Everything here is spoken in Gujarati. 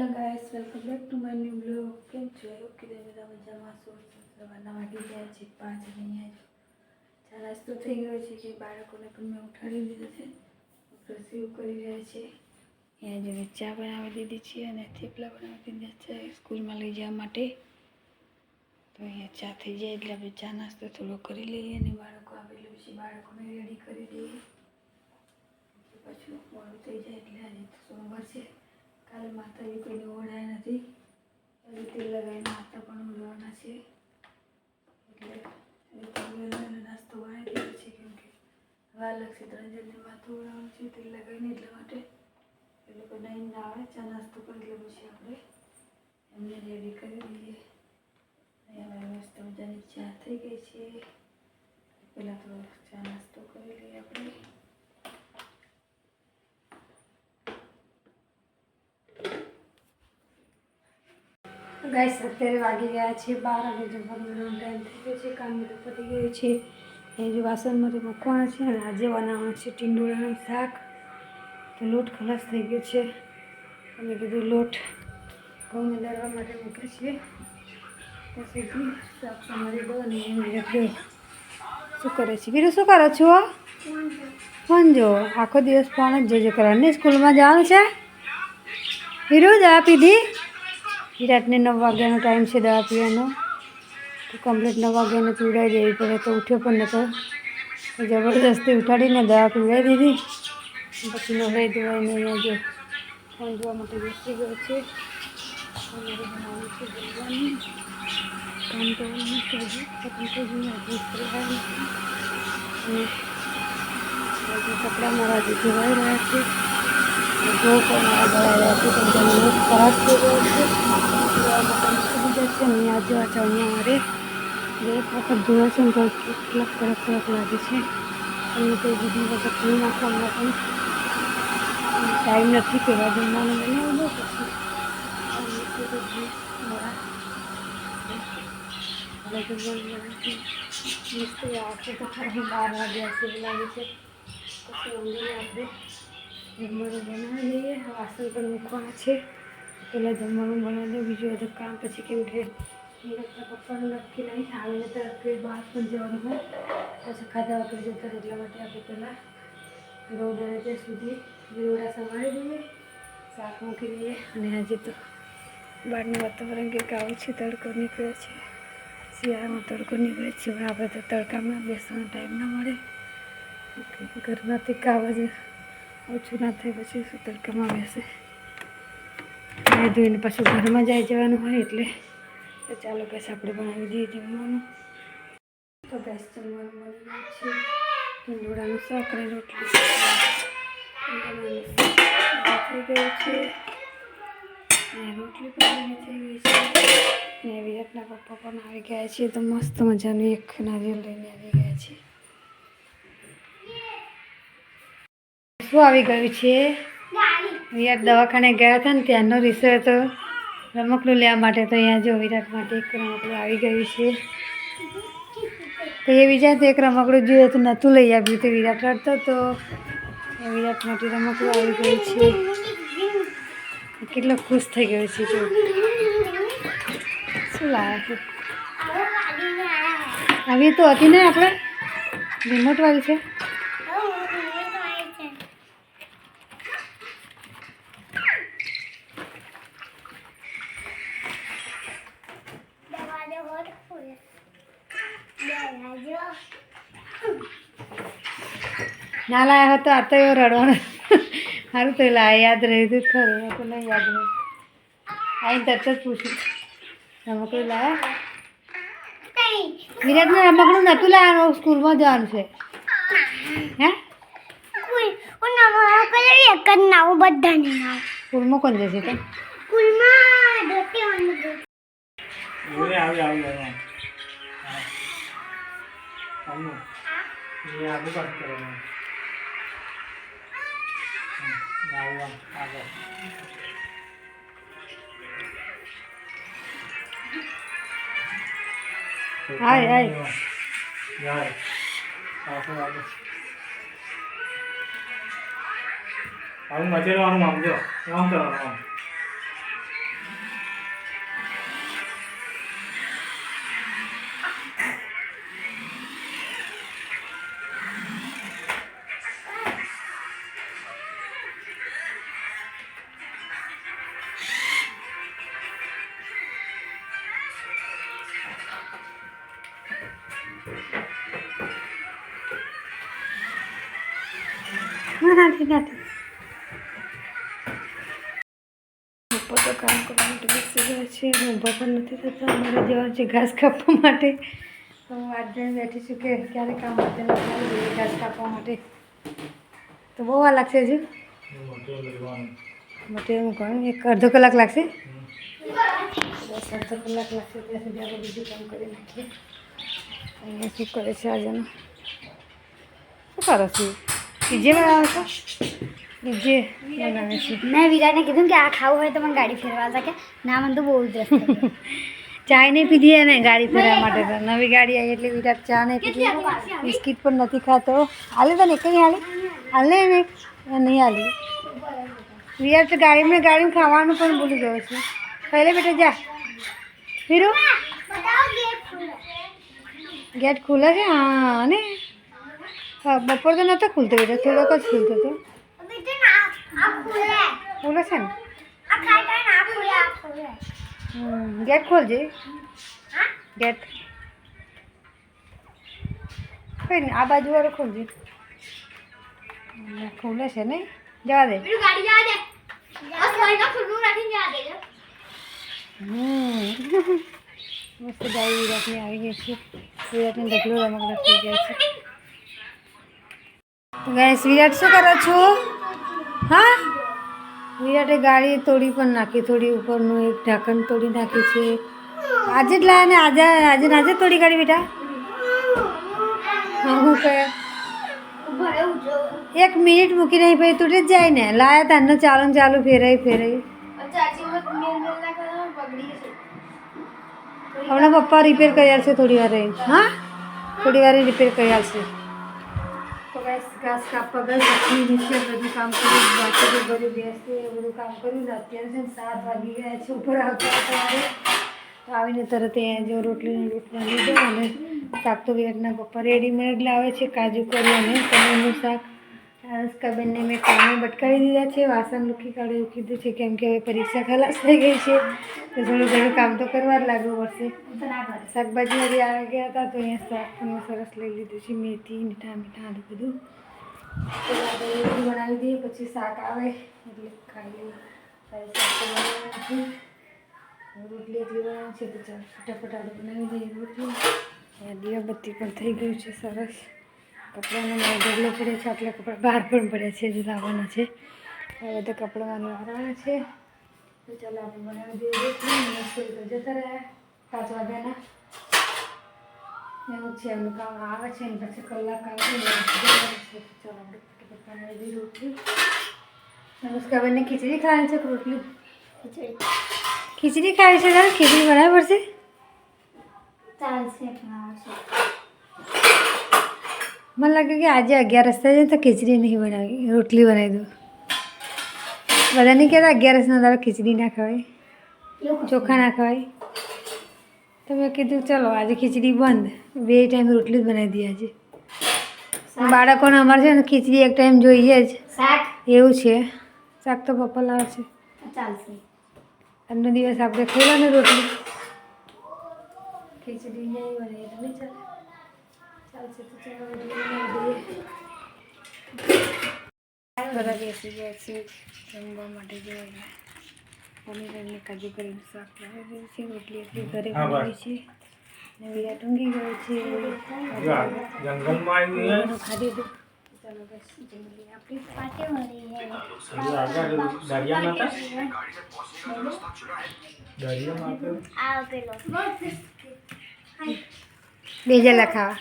Hello guys, welcome back to my new blog. કેમ છો? ઓકે, બધા મજામાં છો? સવારના વાગી ગયા છે 5 અહીંયા જો ચા નાસ્તો થઈ ગયો છે કે બાળકોને પણ મેં ઉઠાડી દીધા છે. રસોઈ કરી રહ્યા છે. અહીંયા જો ચા બનાવી દીધી છે અને થેપલા બનાવી દીધા છે સ્કૂલમાં લઈ જવા માટે. તો અહીંયા ચા થઈ જાય એટલે આપણે ચા નાસ્તો થોડો કરી લઈએ અને બાળકો આવેલું છે બાળકોને રેડી કરી દઈએ. પછી મોડું થઈ જાય એટલે આજે તો સોમવાર છે. કાલે માતાજી કોઈને ઓળાયા નથી એટલે તેલ લગાવીને માતા પણ ઓળવાના છે એટલે નાસ્તો બનાવી દીધો છે કેમ કે વાર લાગશે 3 જણને માથું ઓળવાનું છે તેલ લગાવીને એટલા માટે એ લોકો નહીં ના આવે ચા નાસ્તો કરી લેવો છે આપણે એમને રેડી કરી દઈએ. અહીંયા મસ્ત મજાની ચા થઈ ગઈ છે. પહેલાં તો ચા નાસ્તો કરી લઈએ આપણે. ગાઈસ અત્યારે વાગી ગયા છે 12 અને જમવાનો ટાઈમ થઈ ગયો છે. કામ બધું પતી ગયું છે. એ જે વાસણમાંથી મૂકવાના છે અને આજે બનાવવાનું છે ટીંડોળાનું શાક. તો લોટ ખલાસ થઈ ગયો છે અને બધું લોટ ઘઉંને દળવા માટે મૂકે છે. તો સુધી શાક સમારી દો અને શું કરે છે બીજું શું કરો છો? ફોન જો આખો દિવસ ફોન જ જોજો કરવાની. સ્કૂલમાં જવાનું છે હીરો દવા પીધી? વિરાટને 9 વાગ્યાનો ટાઈમ છે દવા પીવાનો તો કમ્પ્લીટ 9 વાગ્યાને પીવડાવી દેવી પડે તો ઉઠ્યો પણ નહોતો તો જબરદસ્તી ઉઠાડીને દવા પીવડાવી દીધી. પછી નવરાઈ ધોવાઈને અહીંયા જો ફોન જોવા માટે બેસી ગયો છે. અમારે બનાવવાનું છે જમવાનું. કામ કરવાનું છે હજી ખતમ થઈ ગયું એડજસ્ટ કરવાનું અને કપડાં મારા હજી ધોવાઈ રહ્યા છે. જો પણ મારા ધોવાઈ રહ્યા છે તો બધાને લોટ ખરાબ થઈ ગયો છે. અહીંયા જો અહીંયા મારે દરેક વખત ધોવે છે ને તો કેટલાક કડક લાગે છે અને તે બીજી વખત ધોઈ નાખવામાં પણ ટાઈમ નથી પહેલાં જમવાનું બનાવી દો પછી મસ્ત આવશે તો ખરા 12 વાગ્યા છે એવું લાગે છે. પછી ઊંઘીને આપણે જમવાનું બનાવી દઈએ. વાસણ પણ મૂકવાના છે. પહેલાં જમવાનું બનાવી દે બીજું બધું કામ પછી કેમ કે નીરજના પપ્પાનું નક્કી નહીં આવીને તરત બહાર પણ જવાનું હોય પછી ખાધા વગર જતા એટલા માટે આપણે પહેલાં રોડ આવે ત્યાં સુધી રોડા સંભાળી દઈએ શાક મૂકી દઈએ. અને આજે તો બહારનું વાતાવરણ કંઈક આવું છે તડકો નીકળે છે શિયાળામાં તડકો નીકળે છે પણ આપણે તો તડકામાં બેસવાનો ટાઈમ ના મળે ઘરમાંથી કામ જ ઓછું ના થાય પછી શું તડકામાં બેસે ધોઈને પાછું ઘરમાં જવાનું હોય એટલે તો ચાલો ગેસ આપણે બનાવી દઈએ જમવાનું. તો ગેસ જમવાનું બની ગયું છે. ટીંડોળાનું શાક અને રોટલી થઈ ગયું છે અને રોટલી પણ થઈ ગઈ છે ને વિરાટના પપ્પા પણ આવી ગયા છે તો મસ્ત મજાનું એક નારિયેળ લઈને આવી ગયા છે. શું આવી ગયું છે? વિરાટ દવાખાને ગયા હતા ને ત્યાંનો રીસો હતો રમકડું લેવા માટે તો અહીંયા જો વિરાટ માટે એક રમકડું આવી ગયું છે. તો એ બીજા તો એક રમકડું જોયું તો નહોતું લઈ આવ્યું તો વિરાટ રડતો તો વિરાટ માટે રમકડું આવી ગયું છે. કેટલો ખુશ થઈ ગયો છે જો શું લાવ્યા છે આવી તો હતી ને આપણે રિમોટવાળી છે. ના લાયા હતો આ તો એવો રડવાનો સારું તો લાયા યાદ રહ્યું હતું ખરું તો નહીં યાદ રહ્યું આઈને તરત જ પૂછ્યું રમકડું લાયા વિરાટને રમકડું નહોતું લાવવાનું સ્કૂલમાં જવાનું છે હે સ્કૂલમાં કોણ જશે તો હાય હાય આવું મચેરવાનું આમ જો આમ કરવાનું આમ નથી ઉપર તો કામ કરવા માટે બેસી ગયા છે ઊભા પણ નથી થતા અમારે જવાનું છે ઘાસ કાપવા માટે તો હું આજ જઈને બેઠી છું કે ક્યારે કામ માટે જોઈએ ઘાસ કાપવા માટે તો બહુ વાર લાગશે હજુ માટે હું કહું એક અડધો કલાક લાગશે બસ અડધો કલાક લાગશે ત્યાં સુધી આપણે બીજું કામ કરી નાખીએ અહીંયા શું કરે છે આજનું શું કરો છો પીજે બનાવો છો પીજે બનાવે છે મેં વિરાટને કીધું કે આ ખાવું હોય તો મને ગાડી ફેરવા શકે ના મને તો બહુ દસ ચાય નહીં પીધી એને ગાડી ફેરવા માટે તો નવી ગાડી આવી એટલે વિરાટ ચા નહીં પીધી બિસ્કિટ પણ નથી ખાતો હાલે તો નહીં કંઈ હાલે ને નહીં હાલી વિરાટ તો ગાડીમાં ખાવાનું પણ ભૂલી ગયો છે પહેલે બેટા જા ફીરું ગેટ ખુલે છે હા ને બપોર તો નહોતો ખુલતો બેટા થોડોક જ ખુલતો હતો ખુલે છે ને ગેટ ખોલજે ગેટ કઈ નહીં આ બાજુવાળો ખોલજે ખુલે છે નહીં જવા દે મસ્ત ગાડી વિરાટની આવી ગઈ છે વિરાટને ઢગલો રમકડા થઈ ગયા છે ગેસ વિરાટ શું કરો છો હા વિરાટે ગાડી તોડી પણ નાખી થોડી ઉપરનું એક ઢાંકણ તોડી નાખી છે આજે જ લાયા ને આજે તોડી કાઢી બેટા હા હું કહે 1 મિનિટ મૂકી નહીં ભાઈ તૂટી જ જાય ને લાયા તારનો ચાલુ ફેરાઈ હમણાં પપ્પા રિપેર કરી આવશે થોડી વાર હા થોડી વાર રિપેર કરી આવશે તો ઘાસ કાપવા ગઈ પછી નીચે બધું કામ કર્યું બાકી બધું બેસતું એ બધું કામ કર્યું ને અત્યારે છે ને 7 વાગી ગયા છે ઉપર આવતા સવારે તો આવીને તરત અહીંયા જો રોટલીનો લોટ બાંધી દો અને શાક તો વિરાટના પપ્પા રેડીમેડ લાવે છે કાજુ કરી અને પનીરનું શાક અનુષ્કાબેનને મેં કામે બટકાવી દીધા છે વાસણ લૂકી કાઢે એવું કીધું છે કેમ કે હવે પરીક્ષા ખલાસ થઈ ગઈ છે તો થોડું ઘણું કામ તો કરવા જ લાગવું પડશે શાકભાજી હજી આવી ગયા હતા તો અહીંયા શાક પણ સરસ લઈ લીધું છે મેથી ને ટામેટાં આદું બધું તો આપણે રોટલી બનાવી દઈએ પછી શાક આવે એટલે ખાઈ લઈએ શાક તો બનાવવાનું છે રોટલી એટલી બનાવવાની છે તો ચાલો ફટાફટ બનાવી દઈએ રોટલી અહીંયા દીવાબત્તી પણ થઈ ગયું છે સરસ કપડાનો મારો ઢગલો પડે છે આટલા કપડાં બહાર પણ પડ્યા છે હજુ લાવવાના છે હવે તો કપડાં વાળવાના છે તો ચાલો આપણે બનાવી દઈએ રોટલી મસ્ત તો જતા રહ્યા 5 વાગ્યાના એવું છે એમનું કામ આવે છે ને પછી કલાક આવે છે ચાલો આપણે ફટાફટ બનાવી દઈએ રોટલી અનુષ્કાબેનને ખીચડી ખાવાની છે કે રોટલી ખીચડી ખાવી છે તારે ખીચડી બનાવવી પડશે ચાલશે મને લાગે કે આજે 11 થાય છે તો ખીચડી નહીં બનાવી રોટલી બનાવી દઉં બધા નહીં કહેતા 11ના દાડે ખીચડી ના ખવાય ચોખા ના ખવાય તો મેં કીધું ચલો આજે ખીચડી બંધ 2 ટાઈમ રોટલી જ બનાવી દઈએ આજે બાળકોને અમારે છે ને ખીચડી એક ટાઈમ જોઈએ જ શાક એવું છે શાક તો પપ્પા લાવે છે ચાલશે આજનો દિવસ આપણે ખાઈ લો ને રોટલી ખીચડી નહીં બનાવીએ તો નહીં ચાલે ચાલશે તો ચાલો બધા બેસી ગયા છે જમવા માટે જોવા પનીર અને કાજુ કરીને શાક લાવી ગયું છે રોટલી એટલી ઘરે બનાવી છે ને વિરાટ ઊંઘી ગયો છે ખાધી દઉં ચાલો બસ જમી આપણી પાકે મળી આ પેલો બેજેલા ખાવા